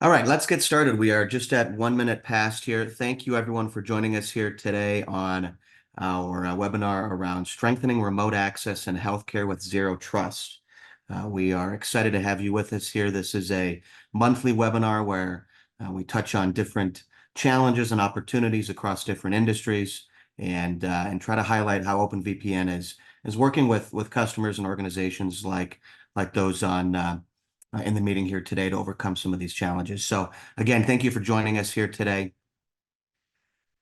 All right, let's get started. We are just at 1 minute past here. Thank you, everyone, for joining us here today on our webinar around strengthening remote access in healthcare with zero trust. We are excited to have you with us here. This is a monthly webinar where we touch on different challenges and opportunities across different industries and try to highlight how OpenVPN is working with customers and organizations like those on in the meeting here today to overcome some of these challenges. So again, thank you for joining us here today.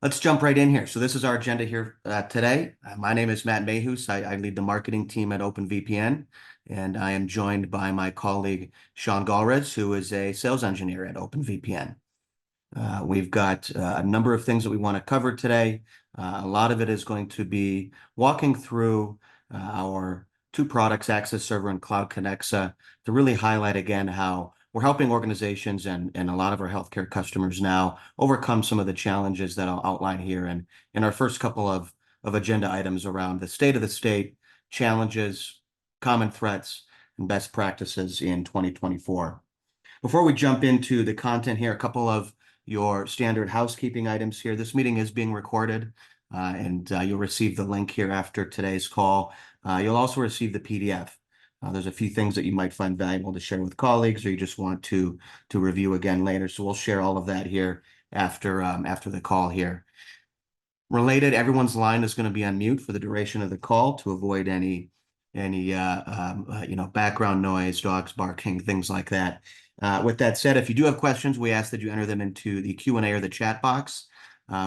Let's jump right in here. So this is our agenda here today. My name is Matt Mayhus. I lead the marketing team at OpenVPN, and I am joined by my colleague, Sean Galrez, who is a sales engineer at OpenVPN. We've got a number of things that we want to cover today. A lot of it is going to be walking through our two products, Access Server and Cloud Connexa, to really highlight again how we're helping organizations and a lot of our healthcare customers now overcome some of the challenges that I'll outline here in our first couple of agenda items around the state of the state, challenges, common threats, and best practices in 2024. Before we jump into the content here, a couple of your standard housekeeping items here. This meeting is being recorded, and you'll receive the link here after today's call. You'll also receive the PDF. There's a few things that you might find valuable to share with colleagues, or you just want to review again later. So we'll share all of that here after the call here. Related, everyone's line is going to be on mute for the duration of the call to avoid any background noise, dogs barking, things like that. With that said, if you do have questions, we ask that you enter them into the Q&A or the chat box.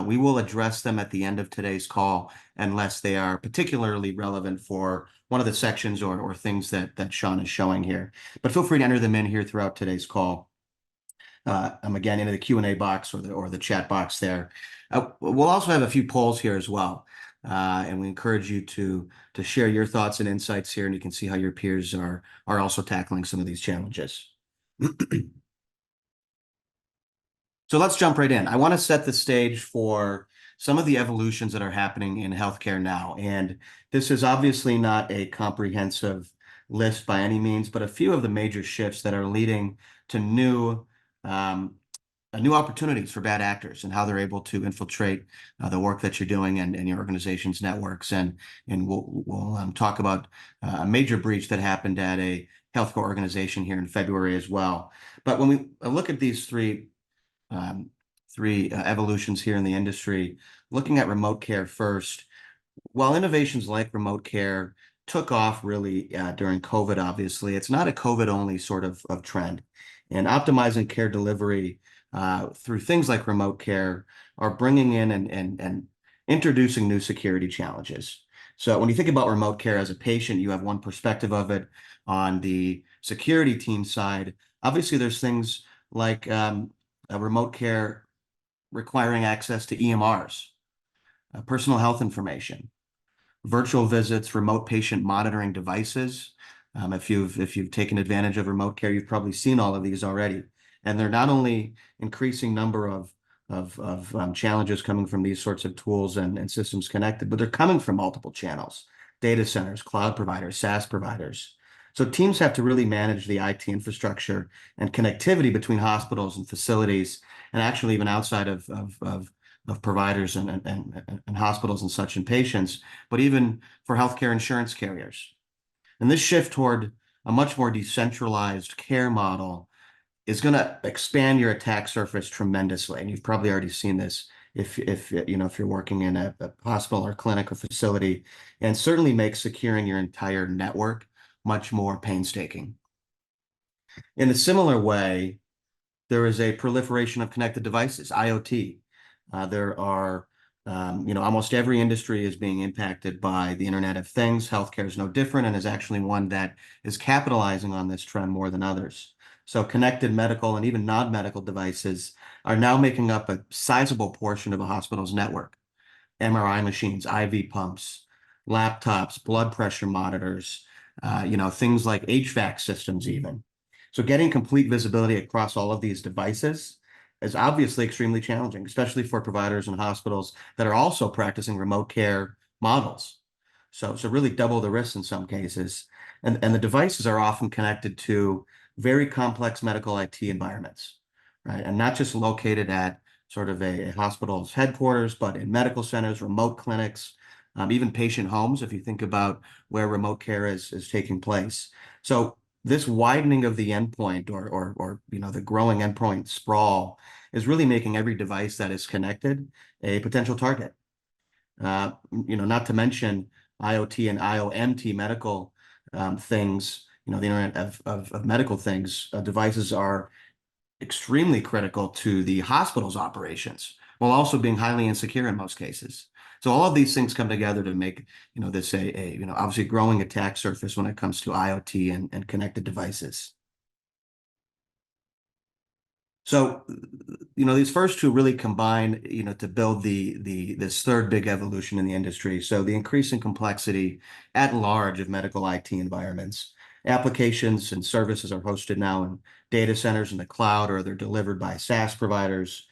We will address them at the end of today's call unless they are particularly relevant for one of the sections or things that Sean is showing here. But feel free to enter them in here throughout today's call. Again, into the Q&A box or the chat box there. We'll also have a few polls here as well. And we encourage you to share your thoughts and insights here, and you can see how your peers are also tackling some of these challenges. So let's jump right in. I want to set the stage for some of the evolutions that are happening in healthcare now. And this is obviously not a comprehensive list by any means, but a few of the major shifts that are leading to new opportunities for bad actors and how they're able to infiltrate the work that you're doing and your organization's networks. And we'll talk about a major breach that happened at a healthcare organization here in February as well. But when we look at these three evolutions here in the industry, looking at remote care first, while innovations like remote care took off really during COVID, obviously, it's not a COVID-only sort of trend. And optimizing care delivery through things like remote care are bringing in and introducing new security challenges. So when you think about remote care as a patient, you have one perspective of it. On the security team side, obviously there's things like remote care requiring access to EMRs, personal health information, virtual visits, remote patient monitoring devices. If you've taken advantage of remote care, you've probably seen all of these already. And they're not only increasing number of challenges coming from these sorts of tools and systems connected, but they're coming from multiple channels, data centers, cloud providers, SaaS providers. So teams have to really manage the IT infrastructure and connectivity between hospitals and facilities, and actually even outside of providers and hospitals and such and patients, but even for healthcare insurance carriers. And this shift toward a much more decentralized care model is going to expand your attack surface tremendously. And you've probably already seen this if you're working in a hospital or clinic or facility, and certainly make securing your entire network much more painstaking. In a similar way, there is a proliferation of connected devices, IoT. There are, almost every industry is being impacted by the Internet of Things. Healthcare is no different and is actually one that is capitalizing on this trend more than others. So connected medical and even non-medical devices are now making up a sizable portion of a hospital's network. MRI machines, IV pumps, laptops, blood pressure monitors, things like HVAC systems even. So getting complete visibility across all of these devices is obviously extremely challenging, especially for providers and hospitals that are also practicing remote care models. So really double the risks in some cases. And the devices are often connected to very complex medical IT environments, right? And not just located at sort of a hospital's headquarters, but in medical centers, remote clinics, even patient homes, if you think about where remote care is taking place. So this widening of the endpoint or the growing endpoint sprawl is really making every device that is connected a potential target. Not to mention IoT and IoMT medical things, the Internet of medical things, devices are extremely critical to the hospital's operations, while also being highly insecure in most cases. So all of these things come together to make, this obviously growing attack surface when it comes to IoT and connected devices. So, these first two really combine, to build this third big evolution in the industry. So the increasing complexity at large of medical IT environments. Applications and services are hosted now in data centers in the cloud, or they're delivered by SaaS providers.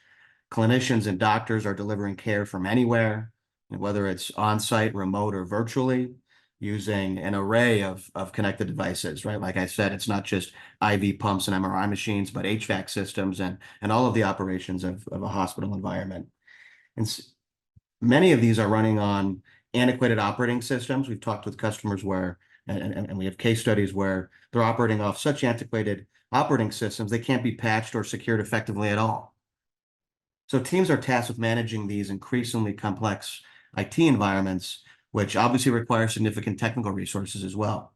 Clinicians and doctors are delivering care from anywhere, whether it's on-site, remote, or virtually, using an array of connected devices, right? Like I said, it's not just IV pumps and MRI machines, but HVAC systems and all of the operations of a hospital environment. And many of these are running on antiquated operating systems. We've talked with customers and we have case studies where they're operating off such antiquated operating systems, they can't be patched or secured effectively at all. So teams are tasked with managing these increasingly complex IT environments, which obviously require significant technical resources as well.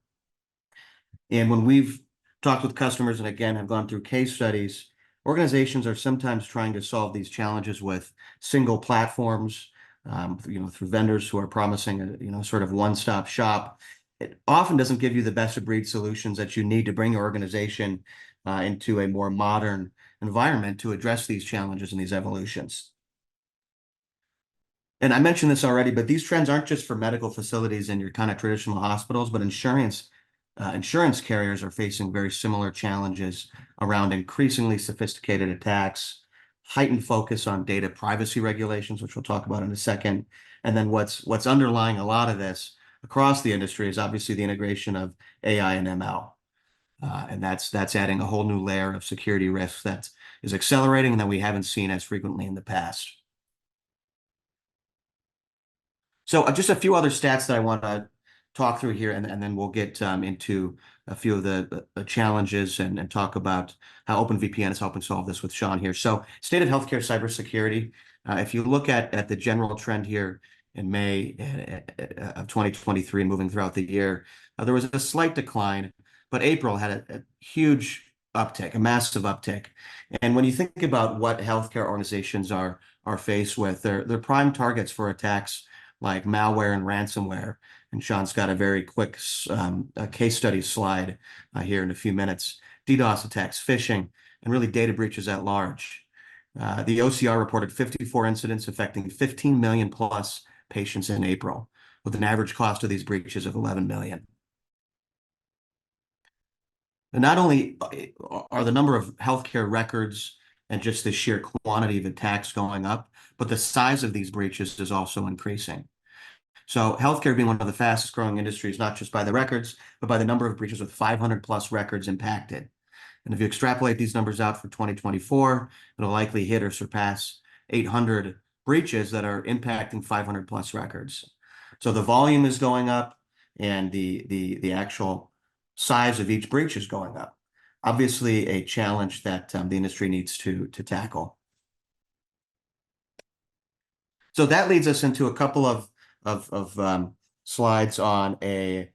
And when we've talked with customers and again have gone through case studies, organizations are sometimes trying to solve these challenges with single platforms, through vendors who are promising a sort of one-stop shop. It often doesn't give you the best of breed solutions that you need to bring your organization into a more modern environment to address these challenges and these evolutions. And I mentioned this already, but these trends aren't just for medical facilities and your kind of traditional hospitals, but insurance carriers are facing very similar challenges around increasingly sophisticated attacks, heightened focus on data privacy regulations, which we'll talk about in a second. And then what's underlying a lot of this across the industry is obviously the integration of AI and ML. And that's adding a whole new layer of security risk that is accelerating and that we haven't seen as frequently in the past. So just a few other stats that I want to talk through here, and then we'll get into a few of the challenges and talk about how OpenVPN is helping solve this with Sean here. So state of healthcare cybersecurity, if you look at the general trend here in May of 2023 and moving throughout the year, there was a slight decline, but April had a huge uptick, a massive uptick. And when you think about what healthcare organizations are faced with, they're prime targets for attacks like malware and ransomware. And Sean's got a very quick case study slide here in a few minutes. DDoS attacks, phishing, and really data breaches at large. The OCR reported 54 incidents affecting 15 million plus patients in April, with an average cost of these breaches of 11 million. And not only are the number of healthcare records and just the sheer quantity of attacks going up, but the size of these breaches is also increasing. So healthcare being one of the fastest growing industries, not just by the records, but by the number of breaches with 500 plus records impacted. And if you extrapolate these numbers out for 2024, it'll likely hit or surpass 800 breaches that are impacting 500 plus records. So the volume is going up and the actual size of each breach is going up. Obviously a challenge that the industry needs to tackle. So that leads us into a couple of slides on a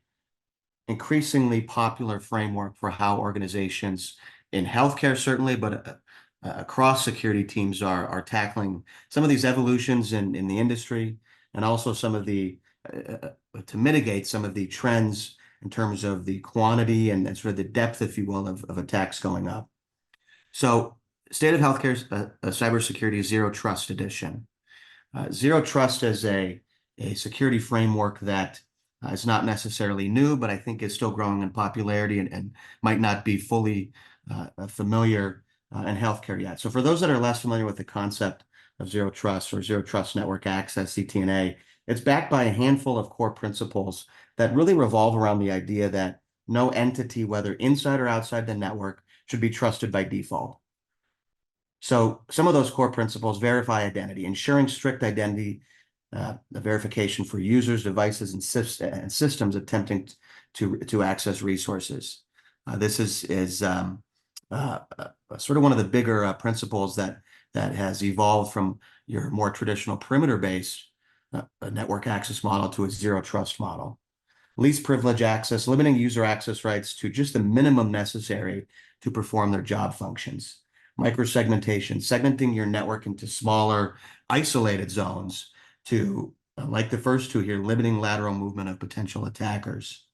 increasingly popular framework for how organizations in healthcare, certainly, but across security teams are tackling some of these evolutions in the industry, and also some of the to mitigate some of the trends in terms of the quantity and sort of the depth, if you will, of attacks going up. So State of Healthcare's Cybersecurity Zero Trust Edition. Zero Trust is a security framework that is not necessarily new, but I think is still growing in popularity and might not be fully familiar in healthcare yet. So for those that are less familiar with the concept of Zero Trust or Zero Trust Network Access, ZTNA, it's backed by a handful of core principles that really revolve around the idea that no entity, whether inside or outside the network, should be trusted by default. So some of those core principles: verify identity, ensuring strict identity the verification for users, devices, and systems attempting to access resources. This is sort of one of the bigger principles that has evolved from your more traditional perimeter-based network access model to a zero trust model. Least privilege access, limiting user access rights to just the minimum necessary to perform their job functions. Microsegmentation, segmenting your network into smaller, isolated zones to, like the first two here, limiting lateral movement of potential attackers.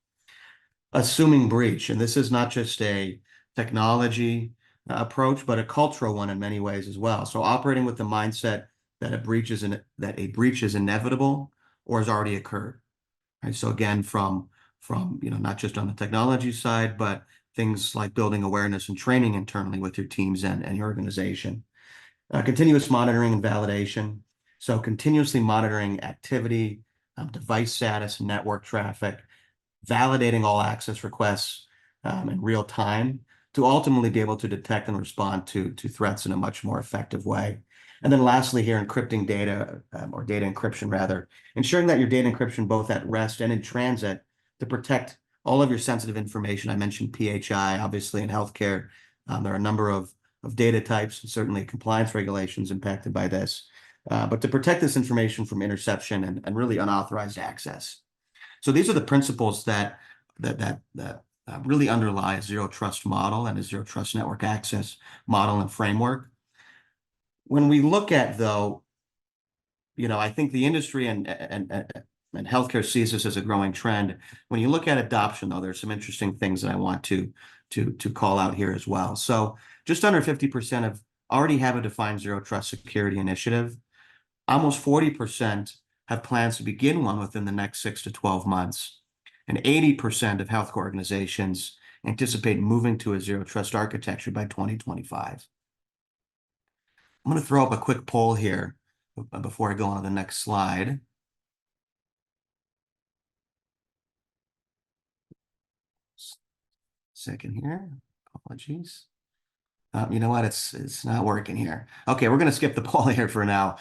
Assuming breach, and this is not just a technology approach, but a cultural one in many ways as well. So operating with the mindset that a breach is inevitable or has already occurred. Right? So again, from not just on the technology side, but things like building awareness and training internally with your teams and your organization. Continuous monitoring and validation. So continuously monitoring activity, device status, network traffic, validating all access requests in real time to ultimately be able to detect and respond to threats in a much more effective way. And then lastly here, encrypting data, or data encryption rather, ensuring that your data encryption both at rest and in transit to protect all of your sensitive information. I mentioned PHI, obviously in healthcare. There are a number of data types, and certainly compliance regulations impacted by this. But to protect this information from interception and really unauthorized access. So these are the principles that really underlie a zero trust model and a zero trust network access model and framework. When we look at, though, I think the industry and healthcare sees this as a growing trend. When you look at adoption, though, there's some interesting things that I want to call out here as well. So just under 50% already have a defined zero trust security initiative. Almost 40% have plans to begin one within the next 6 to 12 months. And 80% of healthcare organizations anticipate moving to a zero trust architecture by 2025. I'm going to throw up a quick poll here before I go on to the next slide. Second here. Apologies. You know what? It's not working here. Okay, we're going to skip the poll here for now.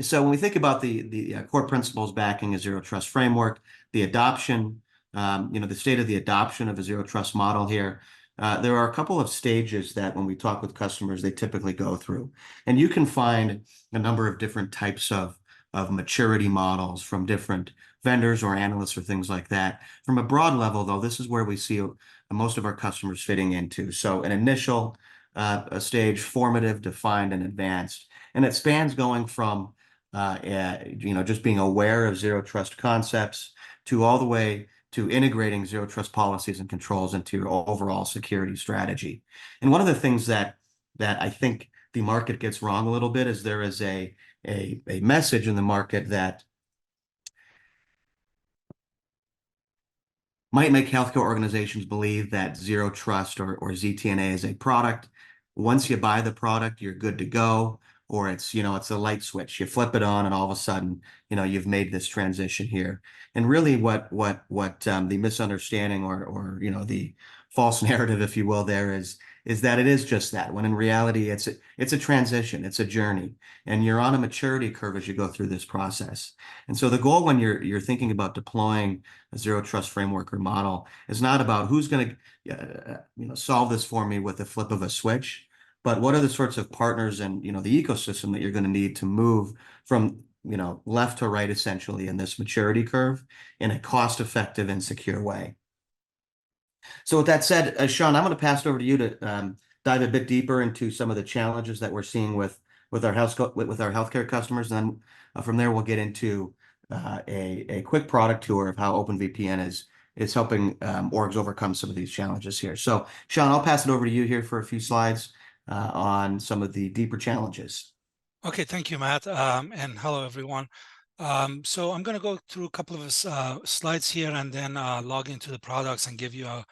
So when we think about the core principles backing a zero trust framework, the adoption, the state of the adoption of a zero trust model here, there are a couple of stages that when we talk with customers, they typically go through. And you can find a number of different types of maturity models from different vendors or analysts or things like that. From a broad level, though, this is where we see most of our customers fitting into. So an initial stage, formative, defined, and advanced. And it spans going from just being aware of zero trust concepts to all the way to integrating zero trust policies and controls into your overall security strategy. And one of the things that I think the market gets wrong a little bit is there is a message in the market that might make healthcare organizations believe that zero trust or ZTNA is a product. Once you buy the product, you're good to go. Or it's a light switch. You flip it on, and all of a sudden, you've made this transition here. And really, what the misunderstanding or the false narrative, if you will, there is that it is just that. When in reality, it's a transition, it's a journey, and you're on a maturity curve as you go through this process. And so the goal when you're thinking about deploying a zero trust framework or model is not about who's going to solve this for me with the flip of a switch. But what are the sorts of partners and the ecosystem that you're going to need to move from left to right essentially in this maturity curve in a cost-effective and secure way? So with that said, Sean, I'm going to pass it over to you to dive a bit deeper into some of the challenges that we're seeing with our healthcare customers, and then from there we'll get into a quick product tour of how OpenVPN is helping orgs overcome some of these challenges here. So Sean, I'll pass it over to you here for a few slides on some of the deeper challenges. Okay, thank you, Matt, and hello, everyone. So I'm going to go through a couple of slides here and then log into the products and give you a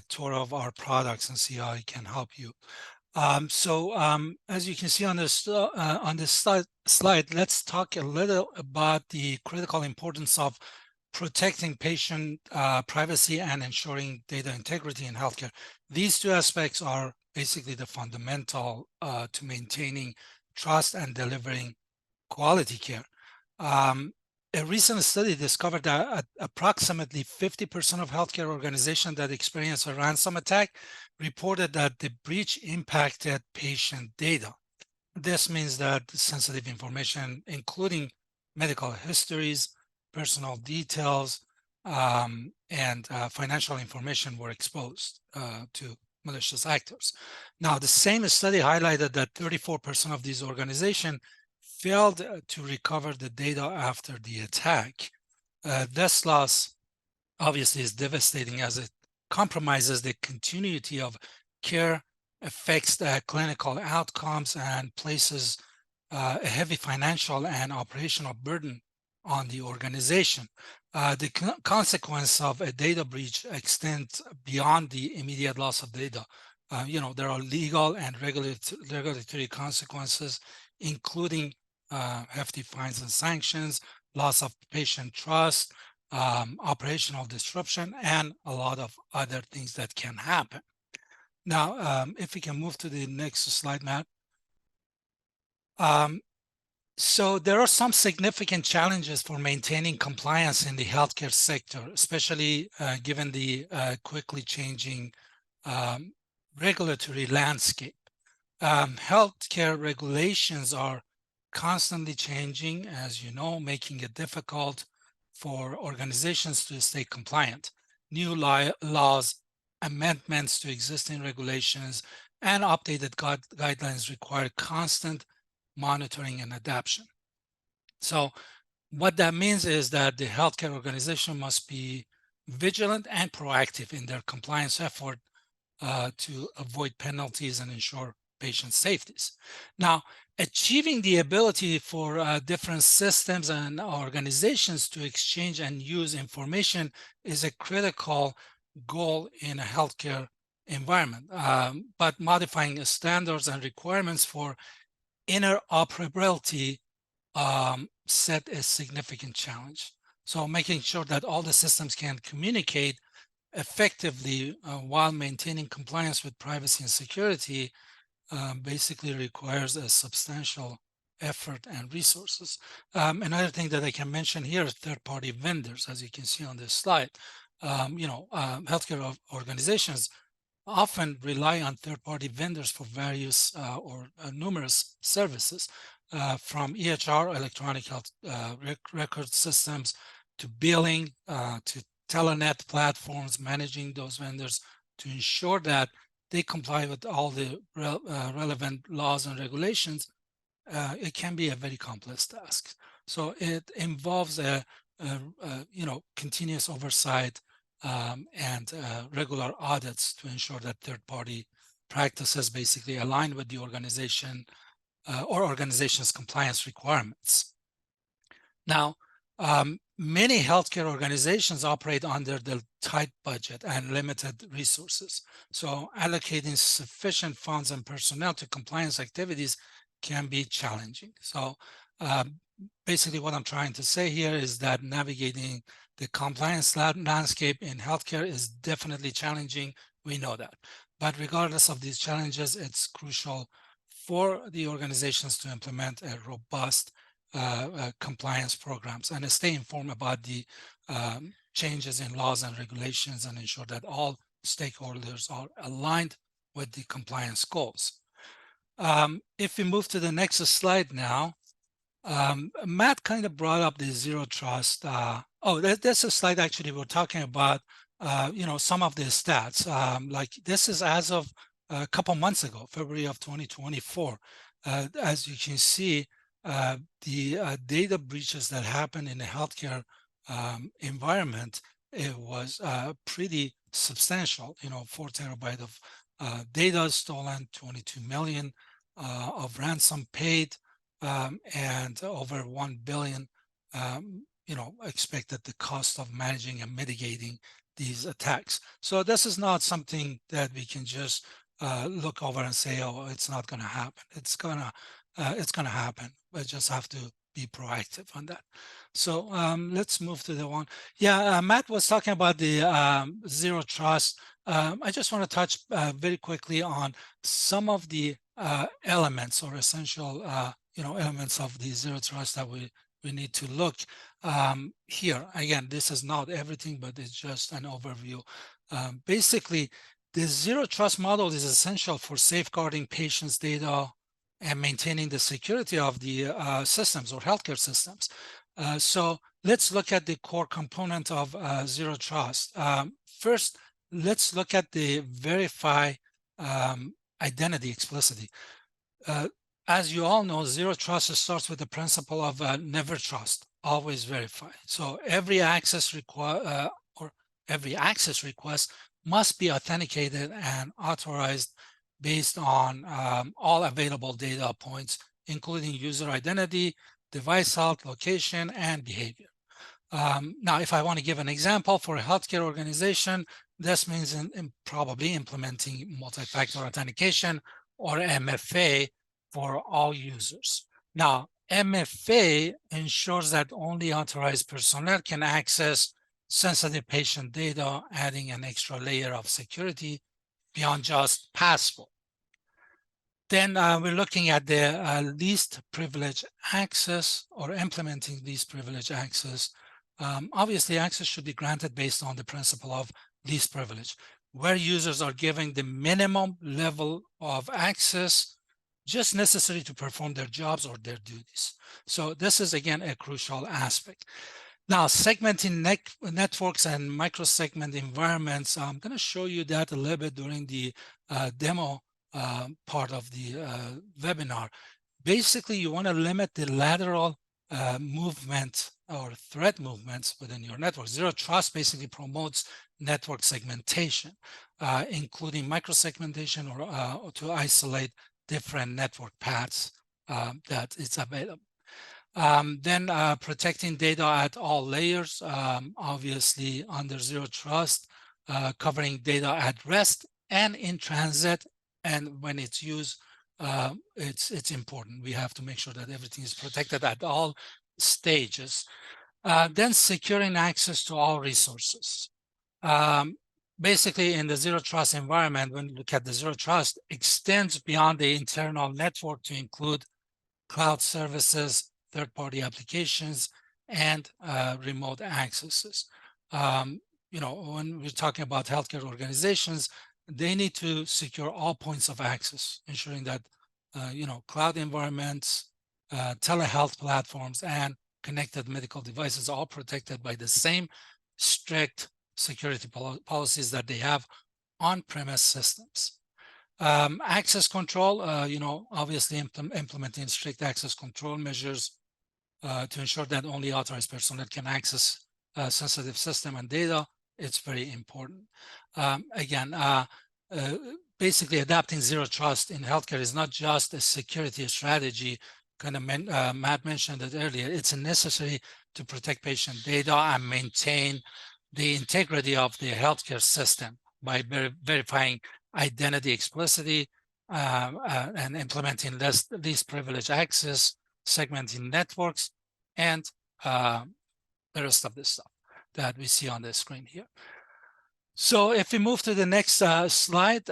tour of our products and see how it can help you. As you can see on this slide, let's talk a little about the critical importance of protecting patient privacy and ensuring data integrity in healthcare. These two aspects are basically the fundamental to maintaining trust and delivering quality care. A recent study discovered that approximately 50% of healthcare organizations that experienced a ransom attack reported that the breach impacted patient data. This means that sensitive information, including medical histories, personal details, and financial information, were exposed to malicious actors. Now, the same study highlighted that 34% of these organizations failed to recover the data after the attack. This loss obviously is devastating as it compromises the continuity of care, affects the clinical outcomes, and places a heavy financial and operational burden on the organization. The consequence of a data breach extends beyond the immediate loss of data. There are legal and regulatory consequences, including hefty fines and sanctions, loss of patient trust, operational disruption, and a lot of other things that can happen. Now, if we can move to the next slide, Matt. So there are some significant challenges for maintaining compliance in the healthcare sector, especially given the quickly changing regulatory landscape. Healthcare regulations are constantly changing, as you know, making it difficult for organizations to stay compliant. New laws, amendments to existing regulations, and updated guidelines require constant monitoring and adaptation. So what that means is that the healthcare organization must be vigilant and proactive in their compliance effort to avoid penalties and ensure patient safeties. Now, achieving the ability for different systems and organizations to exchange and use information is a critical goal in a healthcare environment. But modifying standards and requirements for interoperability set a significant challenge. So making sure that all the systems can communicate effectively while maintaining compliance with privacy and security basically requires a substantial effort and resources. Another thing that I can mention here is third-party vendors, as you can see on this slide. Healthcare organizations often rely on third-party vendors for various or numerous services, from EHR, electronic health record systems, to billing, to telenet platforms, managing those vendors to ensure that they comply with all the relevant laws and regulations. It can be a very complex task. So it involves a continuous oversight and regular audits to ensure that third-party practices basically align with the organization or organization's compliance requirements. Now, many healthcare organizations operate under the tight budget and limited resources. So allocating sufficient funds and personnel to compliance activities can be challenging. So basically what I'm trying to say here is that navigating the compliance landscape in healthcare is definitely challenging. We know that. But regardless of these challenges, it's crucial for the organizations to implement a robust compliance programs and stay informed about the changes in laws and regulations and ensure that all stakeholders are aligned with the compliance goals. If we move to the next slide now, Matt kind of brought up the zero trust. That's a slide actually we're talking about, some of the stats. Like this is as of a couple months ago, February of 2024. As you can see, the data breaches that happened in the healthcare environment, it was pretty substantial. 4 terabytes of data stolen, 22 million of ransom paid, and over 1 billion, expected the cost of managing and mitigating these attacks. So this is not something that we can just look over and say, oh, it's not going to happen. It's gonna happen. We just have to be proactive on that. So let's move to the one. Yeah, Matt was talking about the zero trust. I just want to touch very quickly on some of the elements or essential elements of the zero trust that we need to look here. Again, this is not everything, but it's just an overview. Basically, the zero trust model is essential for safeguarding patients' data and maintaining the security of the systems or healthcare systems. So let's look at the core component of zero trust. First, let's look at the verify identity explicitly. As you all know, zero trust starts with the principle of never trust, always verify. So every access request must be authenticated and authorized based on all available data points, including user identity, device health, location, and behavior. Now, if I want to give an example for a healthcare organization, this means probably implementing multi-factor authentication or MFA for all users. Now, MFA ensures that only authorized personnel can access sensitive patient data, adding an extra layer of security beyond just password. Then we're looking at the least privilege access or implementing least privilege access. Obviously, access should be granted based on the principle of least privilege, where users are given the minimum level of access just necessary to perform their jobs or their duties. So this is, again, a crucial aspect. Now, segmenting networks and microsegment environments, I'm going to show you that a little bit during the demo part of the webinar. Basically, you want to limit the lateral movement or threat movements within your network. Zero trust basically promotes network segmentation, including microsegmentation or to isolate different network paths that is available. Then protecting data at all layers, obviously under zero trust, covering data at rest and in transit, and when it's used, it's important. We have to make sure that everything is protected at all stages. Then securing access to all resources. Basically, in the zero trust environment, when you look at the zero trust, extends beyond the internal network to include cloud services, third-party applications, and remote accesses. When we're talking about healthcare organizations, they need to secure all points of access, ensuring that cloud environments, telehealth platforms, and connected medical devices are all protected by the same strict security policies that they have on-premise systems. Access control, obviously implementing strict access control measures to ensure that only authorized personnel can access sensitive system and data. It's very important. Again, basically adapting zero trust in healthcare is not just a security strategy. Kind of Matt mentioned it earlier. It's necessary to protect patient data and maintain the integrity of the healthcare system by verifying identity explicitly and implementing least privilege access, segmenting networks, and the rest of this stuff that we see on the screen here. So if we move to the next slide,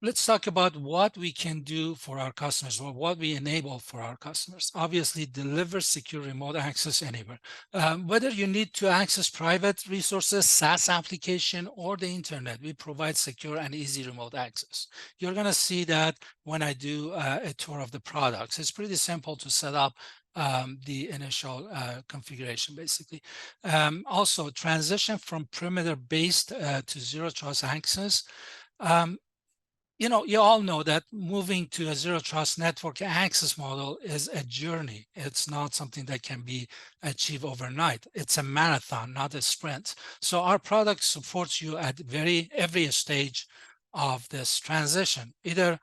let's talk about what we can do for our customers or what we enable for our customers. Obviously, deliver secure remote access anywhere. Whether you need to access private resources, SaaS application, or the internet, we provide secure and easy remote access. You're going to see that when I do a tour of the products. It's pretty simple to set up the initial configuration, basically. Also, transition from perimeter-based to zero trust access. You all know that moving to a zero trust network access model is a journey. It's not something that can be achieved overnight. It's a marathon, not a sprint. So our product supports you at every stage of this transition, either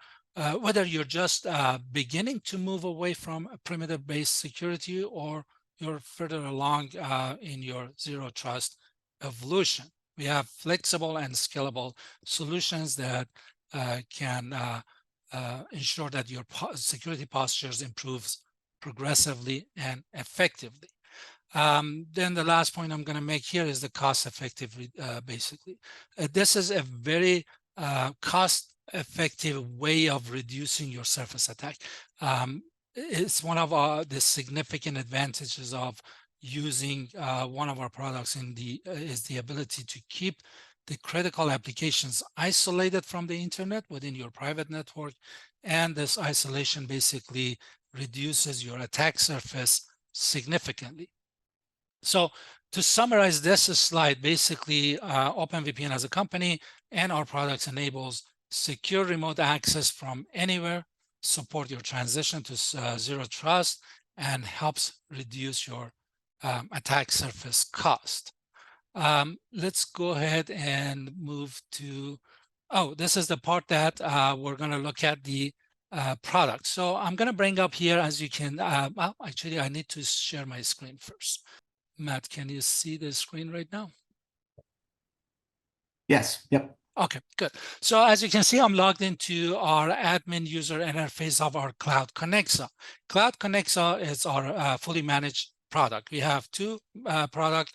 whether you're just beginning to move away from a perimeter-based security or you're further along in your zero trust evolution. We have flexible and scalable solutions that can ensure that your security postures improves progressively and effectively. Then the last point I'm going to make here is the cost effective, basically. This is a very cost effective way of reducing your surface attack. It's one of the significant advantages of using one of our products is the ability to keep the critical applications isolated from the internet within your private network. And this isolation basically reduces your attack surface significantly. So to summarize this slide, basically OpenVPN as a company and our products enables secure remote access from anywhere, support your transition to zero trust, and helps reduce your attack surface cost. Let's go ahead and move to, this is the part that we're going to look at the product. So I'm going to bring up here, as you can, well, actually I need to share my screen first. Matt, can you see the screen right now? Yes. Yep. Okay, good. So as you can see, I'm logged into our admin user interface of our Cloud Connexa. Cloud Connexa is our fully managed product. We have two products.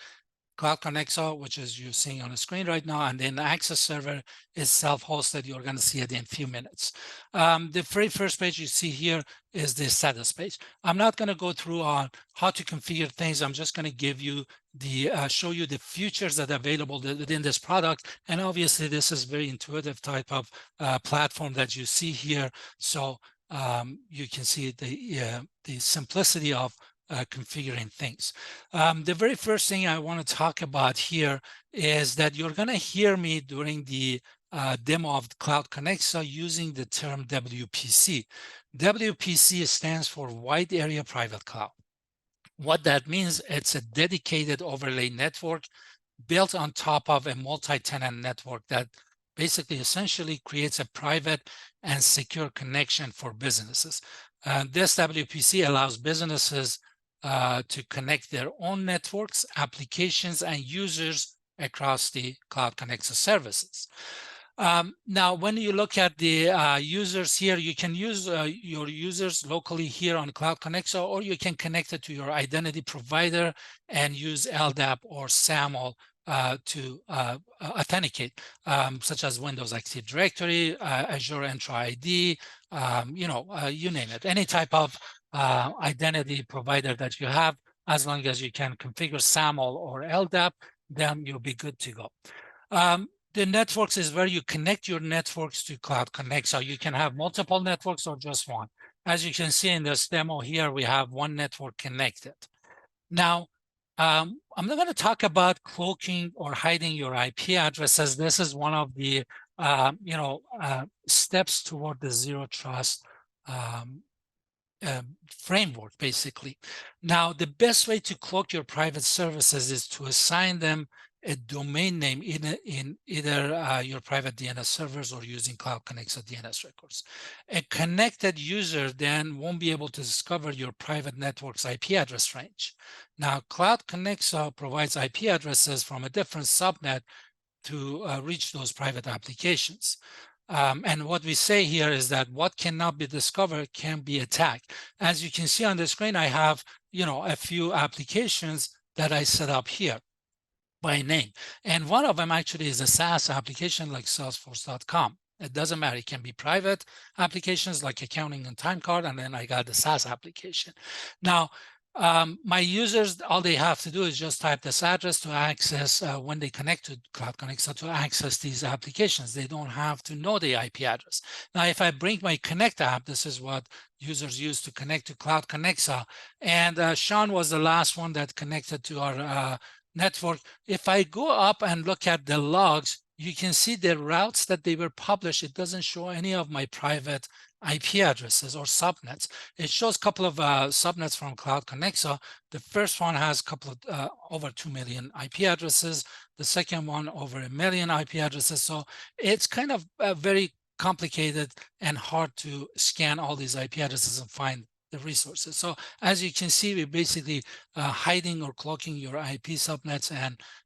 Cloud Connexa, which is you're seeing on the screen right now, and then the Access Server is self-hosted. You're going to see it in a few minutes. The very first page you see here is the status page. I'm not going to go through on how to configure things. I'm just going to give you the show you the features that are available within this product. And obviously, this is very intuitive type of platform that you see here. So you can see the simplicity of configuring things. The very first thing I want to talk about here is that you're going to hear me during the demo of Cloud Connexa using the term WPC. WPC stands for Wide Area Private Cloud. What that means, it's a dedicated overlay network built on top of a multi-tenant network that basically essentially creates a private and secure connection for businesses. This WPC allows businesses to connect their own networks, applications, and users across the Cloud Connexa services. Now, when you look at the users here, you can use your users locally here on Cloud Connexa, or you can connect it to your identity provider and use LDAP or SAML to authenticate, such as Windows Active Directory, Azure Entra ID, you name it, any type of identity provider that you have. As long as you can configure SAML or LDAP, then you'll be good to go. The networks is where you connect your networks to Cloud Connect. So you can have multiple networks or just one. As you can see in this demo here, we have one network connected. Now, I'm not going to talk about cloaking or hiding your IP addresses. This is one of the steps toward the zero trust framework, basically. Now, the best way to cloak your private services is to assign them a domain name in either your private DNS servers or using Cloud Connexa DNS records. A connected user then won't be able to discover your private network's IP address range. Now, Cloud Connexa provides IP addresses from a different subnet to reach those private applications. And what we say here is that what cannot be discovered can be attacked. As you can see on the screen, I have, a few applications that I set up here by name. And one of them actually is a SaaS application like Salesforce.com. It doesn't matter. It can be private applications like accounting and time card, and then I got the SaaS application. Now, my users, all they have to do is just type this address to access when they connect to Cloud Connexa to access these applications. They don't have to know the IP address. Now, if I bring my Connect app, this is what users use to connect to Cloud Connexa. And Sean was the last one that connected to our network. If I go up and look at the logs, you can see the routes that they were published. It doesn't show any of my private IP addresses or subnets. It shows a couple of subnets from Cloud Connexa. The first one has a couple of over 2 million IP addresses. The second one over 1 million IP addresses. So it's kind of very complicated and hard to scan all these IP addresses and find the resources. So as you can see, we're basically hiding or cloaking your IP subnets,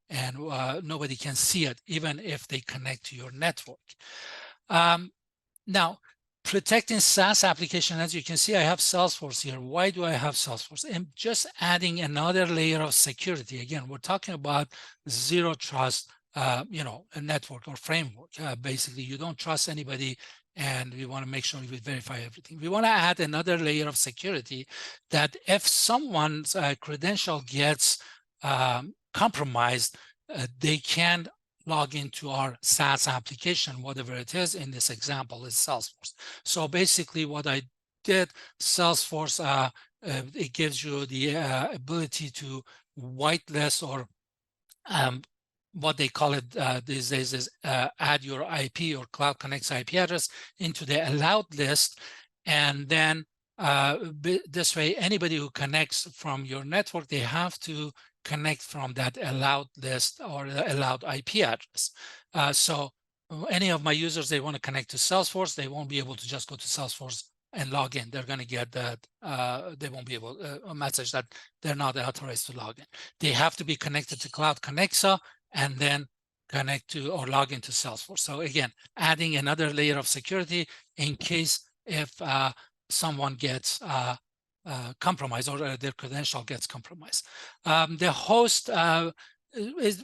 and nobody can see it, even if they connect to your network. Now, Protecting SaaS application, as you can see, I have Salesforce here. Why do I have Salesforce? I'm just adding another layer of security. Again, we're talking about zero trust, a network or framework. Basically, you don't trust anybody, and we want to make sure we verify everything. We want to add another layer of security that if someone's credential gets compromised, they can log into our SaaS application, whatever it is. In this example is Salesforce. So basically what I did, Salesforce, it gives you the ability to whitelist, or what they call it these days is add your IP or Cloud Connect's IP address into the allowed list. And then this way, anybody who connects from your network, they have to connect from that allowed list or allowed IP address. So any of my users, they want to connect to Salesforce, they won't be able to just go to Salesforce and log in. They're going to get that they won't be able a message that they're not authorized to log in. They have to be connected to Cloud Connexa and then connect to or log into Salesforce. So again, adding another layer of security in case if someone gets compromised or their credential gets compromised. The host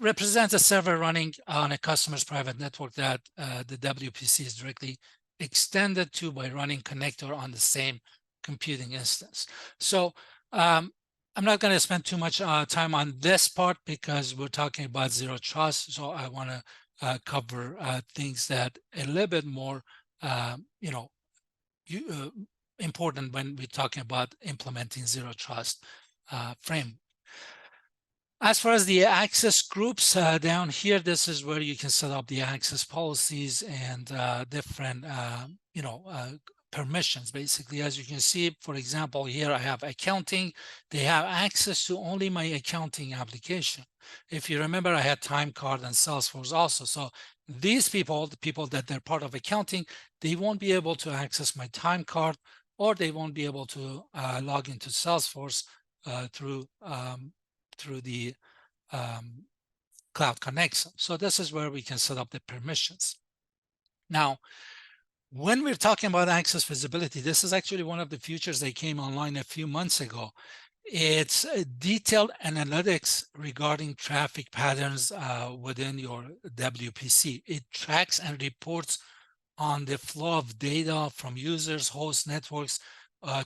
represents a server running on a customer's private network that the WPC is directly extended to by running connector on the same computing instance. So I'm not going to spend too much time on this part because we're talking about zero trust. So I want to cover things that a little bit more, important when we're talking about implementing zero trust framework. As far as the access groups down here, this is where you can set up the access policies and different, permissions. Basically, as you can see, for example, here I have accounting. They have access to only my accounting application. If you remember, I had time card and Salesforce also. So these people, the people that they're part of accounting, they won't be able to access my time card, or they won't be able to log into Salesforce through the Cloud Connection. So this is where we can set up the permissions. Now, when we're talking about access visibility, this is actually one of the features that came online a few months ago. It's detailed analytics regarding traffic patterns within your WPC. It tracks and reports on the flow of data from users, host networks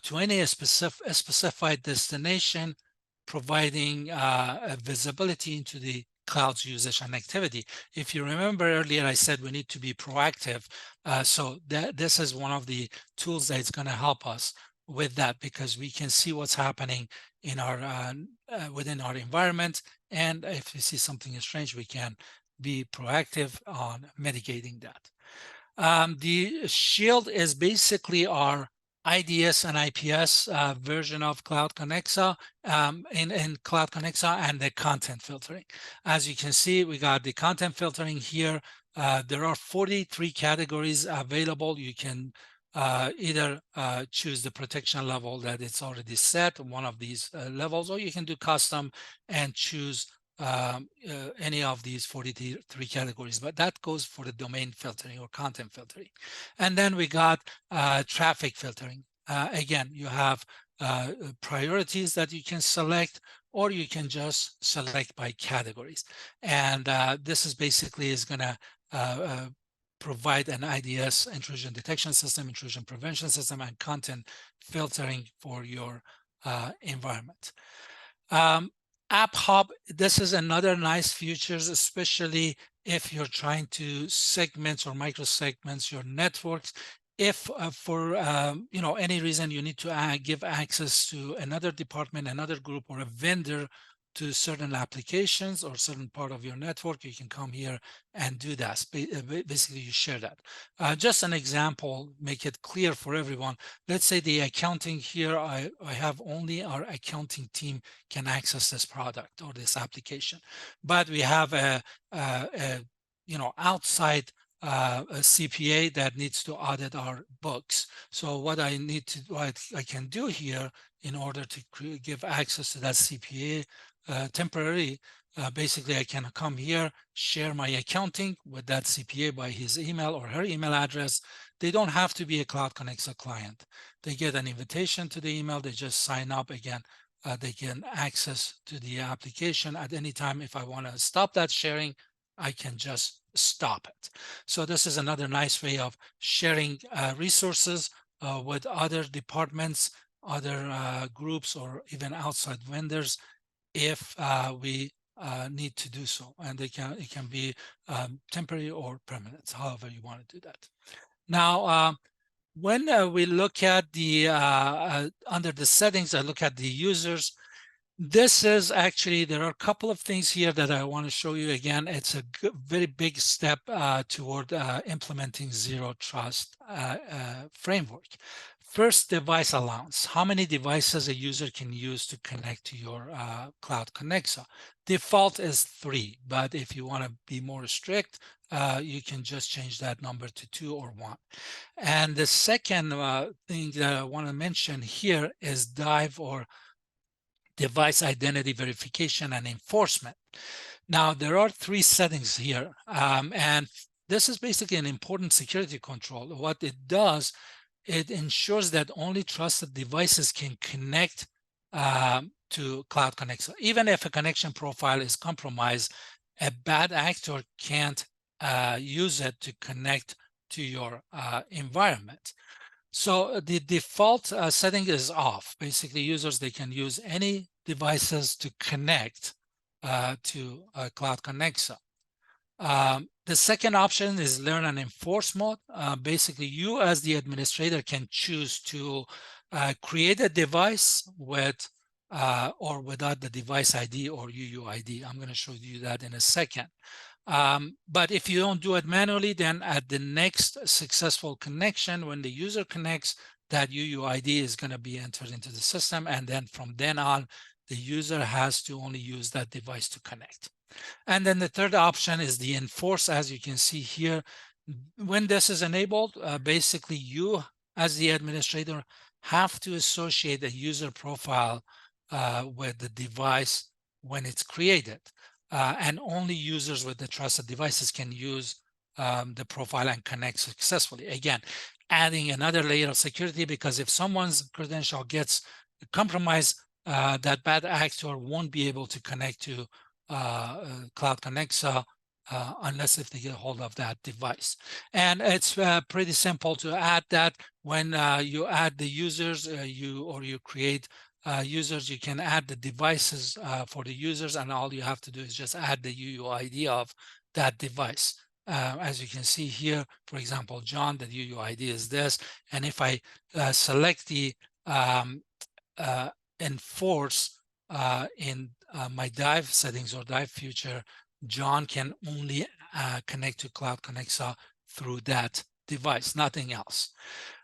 to any specified destination, providing visibility into the cloud's usage and activity. If you remember earlier, I said we need to be proactive. So this is one of the tools that is going to help us with that, because we can see what's happening in our within our environment. And if we see something strange, we can be proactive on mitigating that. The Shield is basically our IDS and IPS version of Cloud Connexa in Cloud Connexa, and the content filtering. As you can see, we got the content filtering here. There are 43 categories available. You can either choose the protection level that it's already set, one of these levels, or you can do custom and choose any of these 43 categories, but that goes for the domain filtering or content filtering. And then we got traffic filtering. Again, you have priorities that you can select, or you can just select by categories. And this is basically is going to provide an IDS, intrusion detection system, intrusion prevention system, and content filtering for your environment. App Hub, this is another nice features, especially if you're trying to segment or micro segments your networks. If for any reason you need to give access to another department, another group, or a vendor to certain applications or certain part of your network, you can come here and do that. Basically, you share that. Just an example, make it clear for everyone. Let's say the accounting here, I have only our accounting team can access this product or this application, but we have a outside a CPA that needs to audit our books. So what I can do here in order to give access to that CPA temporary, basically I can come here, share my accounting with that CPA by his email or her email address. They don't have to be a Cloud Connexa client. They get an invitation to the email, they just sign up again. They can access to the application at any time. If I want to stop that sharing, I can just stop it. So this is another nice way of sharing resources with other departments, other groups, or even outside vendors if we need to do so. And it can be temporary or permanent, however you want to do that. Now, when we look at the under the settings, I look at the users. This is actually, there are a couple of things here that I want to show you again. It's a very big step toward implementing zero trust framework. First, device allowance. How many devices a user can use to connect to your Cloud Connexa? Default is 3, but if you want to be more strict, you can just change that number to 2 or 1. And the second thing that I want to mention here is dive or device identity verification and enforcement. Now, there are 3 settings here, and this is basically an important security control. What it does, it ensures that only trusted devices can connect to Cloud Connexa. Even if a connection profile is compromised, a bad actor can't use it to connect to your environment. So the default setting is off. Basically, users, they can use any devices to connect to Cloud Connexa. The second option is learn and enforce mode. Basically, you as the administrator can choose to create a device with or without the device ID or UUID. I'm going to show you that in a second. But if you don't do it manually, then at the next successful connection, when the user connects, that UUID is going to be entered into the system. And then from then on, the user has to only use that device to connect. And then the third option is the enforce. As you can see here, when this is enabled, basically you as the administrator have to associate a user profile with the device when it's created. And only users with the trusted devices can use the profile and connect successfully. Again, adding another layer of security, because if someone's credential gets compromised, that bad actor won't be able to connect to Cloud Connexa unless if they get hold of that device. And it's pretty simple to add that. When you add the users, you create users, you can add the devices for the users, and all you have to do is just add the UUID of that device. As you can see here, for example, John, the UUID is this. And if I select the enforce in my dive settings or dive feature, John can only connect to Cloud Connexa through that device, nothing else.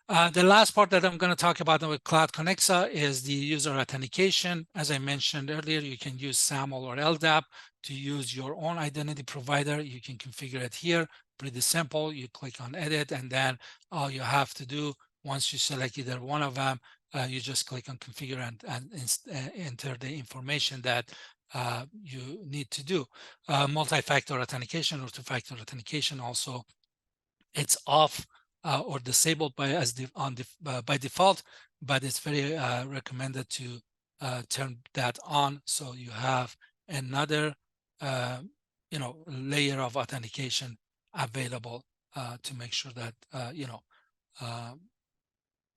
The last part that I'm going to talk about with Cloud Connexa is the user authentication. As I mentioned earlier, you can use SAML or LDAP to use your own identity provider. You can configure it here. Pretty simple. You click on edit, and then all you have to do, once you select either one of them, you just click on configure and enter the information that you need to do. Multi-factor authentication or two-factor authentication also, it's off or disabled by by default, but it's very recommended to turn that on, so you have another layer of authentication available to make sure that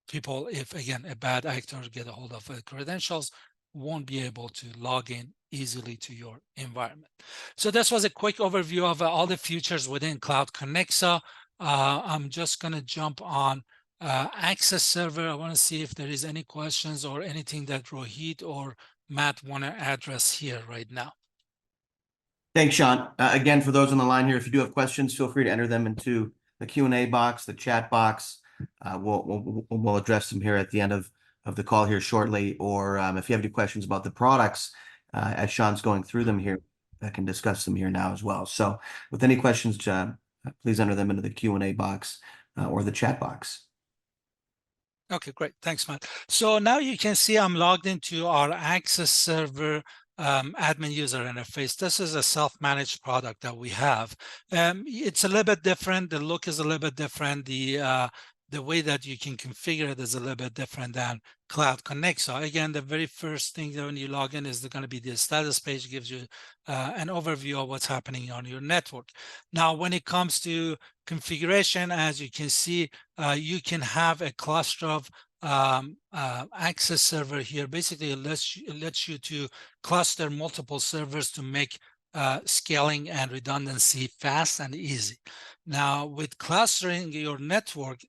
people, if again a bad actor get a hold of credentials, won't be able to log in easily to your environment. So this was a quick overview of all the features within Cloud Connexa. I'm just going to jump on Access Server. I want to see if there is any questions or anything that Rohit or Matt want to address here right now. Thanks, Sean. Again, for those on the line here, if you do have questions, feel free to enter them into the Q&A box, the chat box. We'll address them here at the end of the call here shortly. Or if you have any questions about the products, as Sean's going through them here, I can discuss them here now as well. So with any questions, please enter them into the Q&A box or the chat box. Okay, great. Thanks, Matt. So now you can see I'm logged into our Access Server admin user interface. This is a self-managed product that we have. It's a little bit different. The look is a little bit different. The way that you can configure it is a little bit different than Cloud Connect. So again, the very first thing that when you log in is going to be the status page, gives you an overview of what's happening on your network. Now, when it comes to configuration, as you can see, you can have a cluster of access server here. Basically, it lets you to cluster multiple servers to make scaling and redundancy fast and easy. Now, with clustering your network,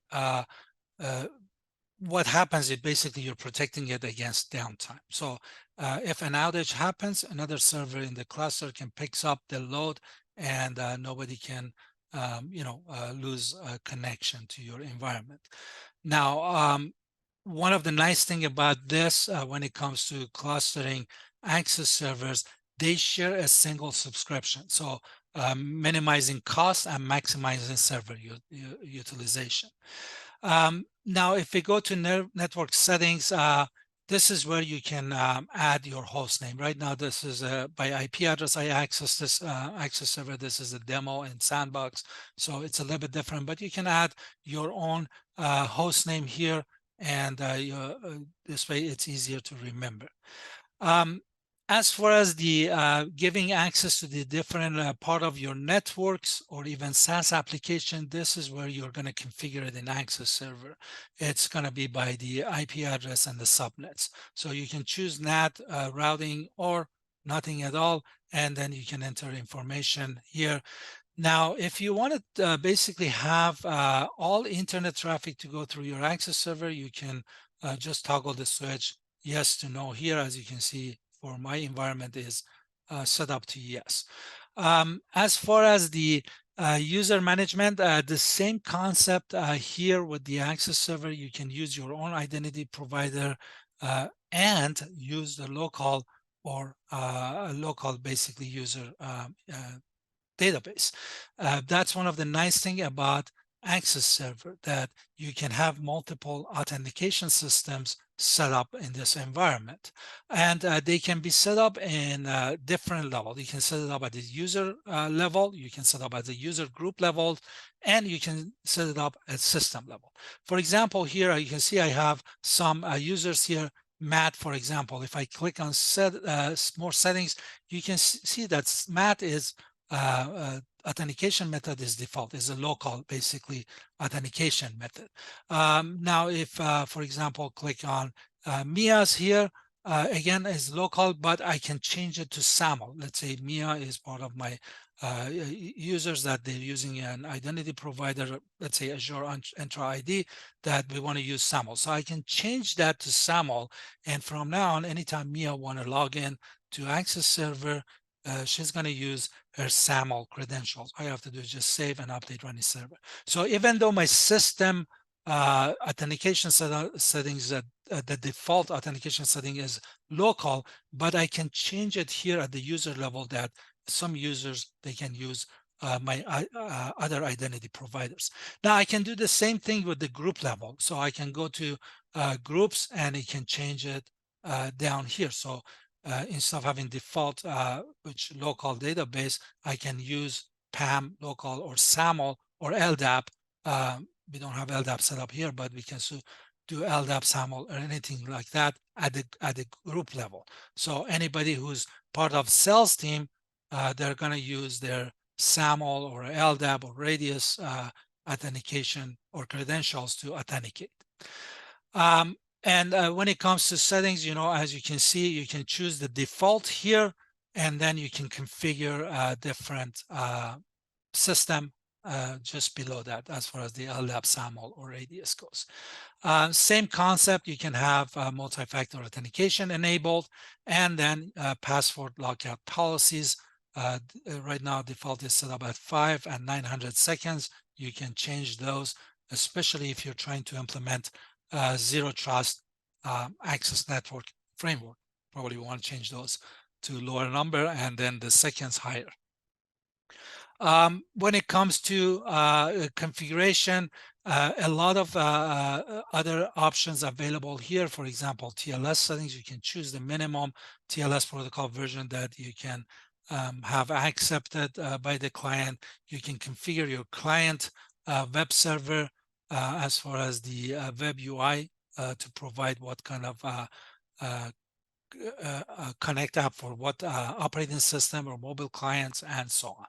what happens is basically you're protecting it against downtime. So if an outage happens, another server in the cluster can pick up the load, and nobody can lose a connection to your environment. Now, one of the nice thing about this, when it comes to clustering access servers, they share a single subscription. So minimizing costs and maximizing server utilization. Now, if we go to network settings, this is where you can add your host name. Right now, this is by IP address. I access this access server. This is a demo in Sandbox, so it's a little bit different. But you can add your own host name here, and this way it's easier to remember. As far as the giving access to the different part of your networks or even SaaS application, this is where you're going to configure it in access server. It's going to be by the IP address and the subnets. So you can choose NAT routing or nothing at all, and then you can enter information here. Now, if you want to basically have all internet traffic to go through your access server, you can just toggle the switch yes to no here. As you can see, for my environment is set up to yes. As far as the user management, the same concept here with the access server. You can use your own identity provider and use the local or local basically user database. That's one of the nice thing about access server, that you can have multiple authentication systems set up in this environment, and they can be set up in different level. You can set it up at the user level, you can set up at the user group level, and you can set it up at system level. For example, here you can see I have some users here. Matt, for example, if I click on more settings, you can see that Matt is authentication method is default, is a local basically authentication method. Now, if for example, click on Mia's here, again is local, but I can change it to SAML. Let's say Mia is part of my users that they're using an identity provider, let's say Azure Entra ID, that we want to use SAML. So I can change that to SAML, and from now on, anytime Mia want to log in to access server, she's going to use her SAML credentials. All you have to do is just save and update running server. So even though my system authentication settings, that the default authentication setting is local, but I can change it here at the user level, that some users, they can use my other identity providers. Now I can do the same thing with the group level. So I can go to groups, and it can change it down here. So instead of having default which local database, I can use PAM local or SAML or LDAP. We don't have LDAP set up here, but we can do LDAP, SAML, or anything like that at the group level. So anybody who's part of sales team, they're going to use their SAML or LDAP or Radius authentication or credentials to authenticate. And when it comes to settings, as you can see, you can choose the default here, and then you can configure different system just below that, as far as the LDAP, SAML, or Radius goes. Same concept, you can have multi-factor authentication enabled, and then password lockout policies. Right now, default is set up at 5 and 900 seconds. You can change those, especially if you're trying to implement zero trust access network framework. Probably want to change those to lower number, and then the seconds higher. When it comes to configuration, a lot of other options available here. For example, TLS settings, you can choose the minimum TLS protocol version that you can have accepted by the client. You can configure your client web server as far as the web UI to provide what kind of uh, connect app for what operating system or mobile clients and so on.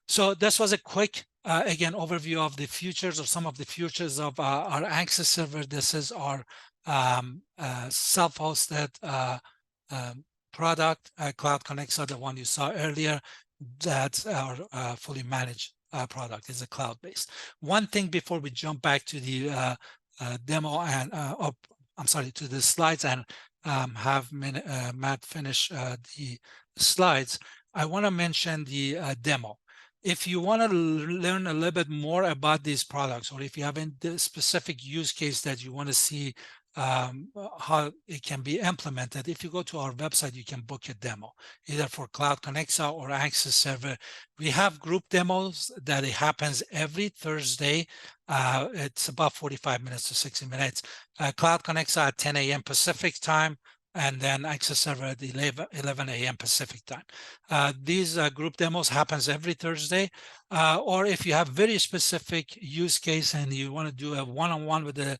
So this was a quick, again, overview of the futures or some of the futures of our Access server. This is our self-hosted product, Cloud Connects, the one you saw earlier. That's our fully managed product, is a cloud-based. One thing before we jump back to the demo and, I'm sorry, to the slides and have Matt finish the slides, I want to mention the demo. If you want to learn a little bit more about these products, or if you have a specific use case that you want to see how it can be implemented, if you go to our website, you can book a demo, either for Cloud Connexa or Access Server. We have group demos that it happens every Thursday. It's about 45 minutes to 60 minutes. Cloud Connexa at 10 a.m. Pacific time, and then Access Server at 11 a.m. Pacific time. These group demos happens every Thursday, or if you have very specific use case and you want to do a one-on-one with the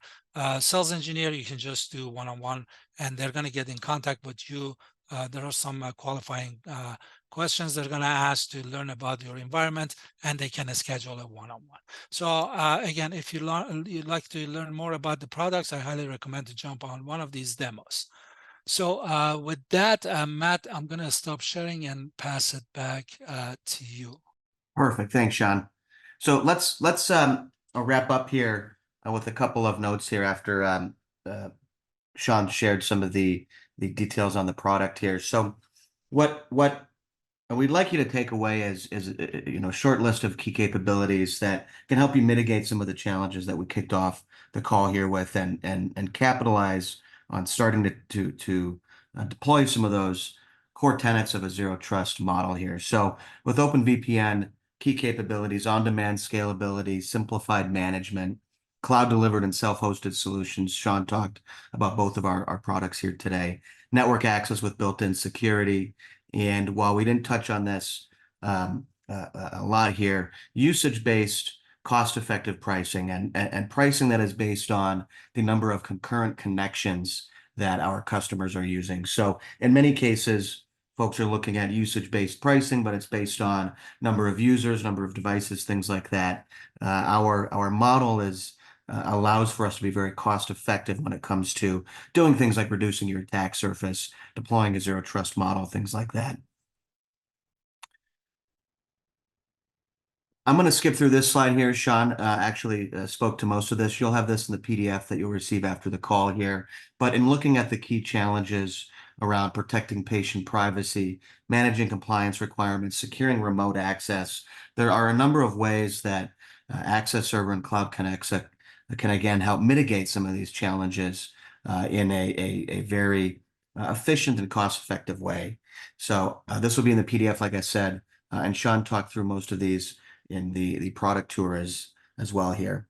sales engineer, you can just do one-on-one, and they're going to get in contact with you. There are some qualifying questions they're going to ask to learn about your environment, and they can schedule a one-on-one. So again, if you'd like to learn more about the products, I highly recommend to jump on one of these demos. So with that, Matt, I'm going to stop sharing and pass it back to you. Perfect. Thanks, Sean. So let's wrap up here with a couple of notes here after Sean shared some of the details on the product here. So what we'd like you to take away is a short list of key capabilities that can help you mitigate some of the challenges that we kicked off the call here with, and capitalize on starting to deploy some of those core tenets of a zero trust model here. So with OpenVPN, key capabilities: on-demand scalability, simplified management, cloud delivered and self-hosted solutions. Sean talked about both of our products here today. Network access with built-in security. And while we didn't touch on this a lot here, usage-based, cost-effective pricing, and pricing that is based on the number of concurrent connections that our customers are using. So in many cases, folks are looking at usage-based pricing, but it's based on number of users, number of devices, things like that. Our model allows for us to be very cost effective when it comes to doing things like reducing your attack surface, deploying a zero trust model, things like that. I'm going to skip through this slide here. Sean actually spoke to most of this. You'll have this in the PDF that you'll receive after the call here. But in looking at the key challenges around protecting patient privacy, managing compliance requirements, securing remote access, there are a number of ways that Access Server and Cloud Connects can again help mitigate some of these challenges in a very efficient and cost-effective way. So this will be in the PDF, like I said, and Sean talked through most of these in the product tour as well here.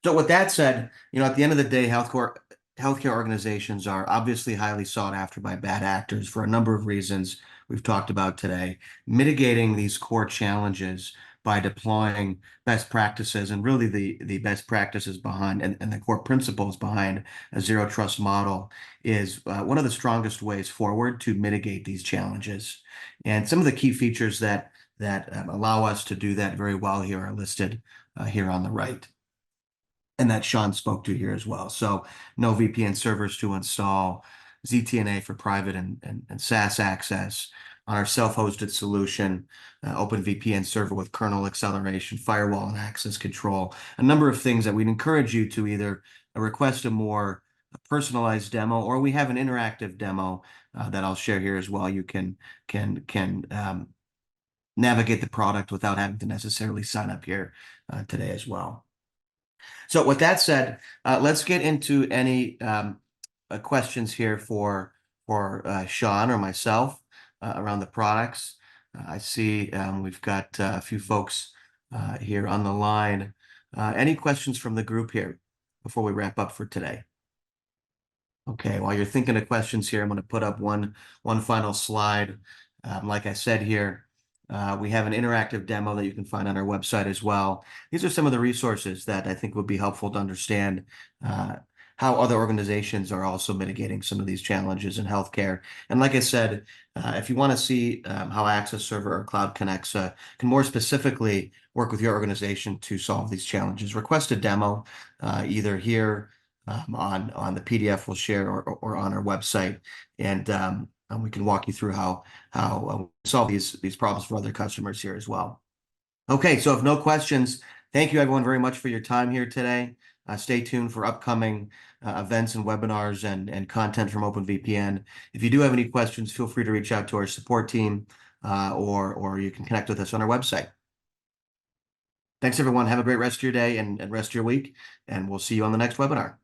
So with that said, at the end of the day, healthcare organizations are obviously highly sought after by bad actors for a number of reasons we've talked about today. Mitigating these core challenges by deploying best practices, and really the best practices behind and the core principles behind a zero trust model, is one of the strongest ways forward to mitigate these challenges. And some of the key features that allow us to do that very well here are listed here on the right, and that Sean spoke to here as well. So no VPN servers to install, ZTNA for private and SaaS access on our self-hosted solution, OpenVPN server with kernel acceleration, firewall and access control, a number of things that we'd encourage you to either request a more personalized demo, or we have an interactive demo that I'll share here as well. You can navigate the product without having to necessarily sign up here today as well. So with that said, let's get into any questions here for Sean or myself around the products. I see we've got a few folks here on the line. Any questions from the group here before we wrap up for today? Okay, while you're thinking of questions here, I'm going to put up one final slide. Like I said here, we have an interactive demo that you can find on our website as well. These are some of the resources that I think would be helpful to understand how other organizations are also mitigating some of these challenges in healthcare. And like I said, if you want to see how Access Server or Cloud Connects can more specifically work with your organization to solve these challenges, request a demo either here on the PDF we'll share or on our website, and we can walk you through how we solve these problems for other customers here as well. Okay, so if no questions, thank you everyone very much for your time here today. Stay tuned for upcoming events and webinars and content from OpenVPN. If you do have any questions, feel free to reach out to our support team or you can connect with us on our website. Thanks everyone. Have a great rest of your day and rest of your week, and we'll see you on the next webinar.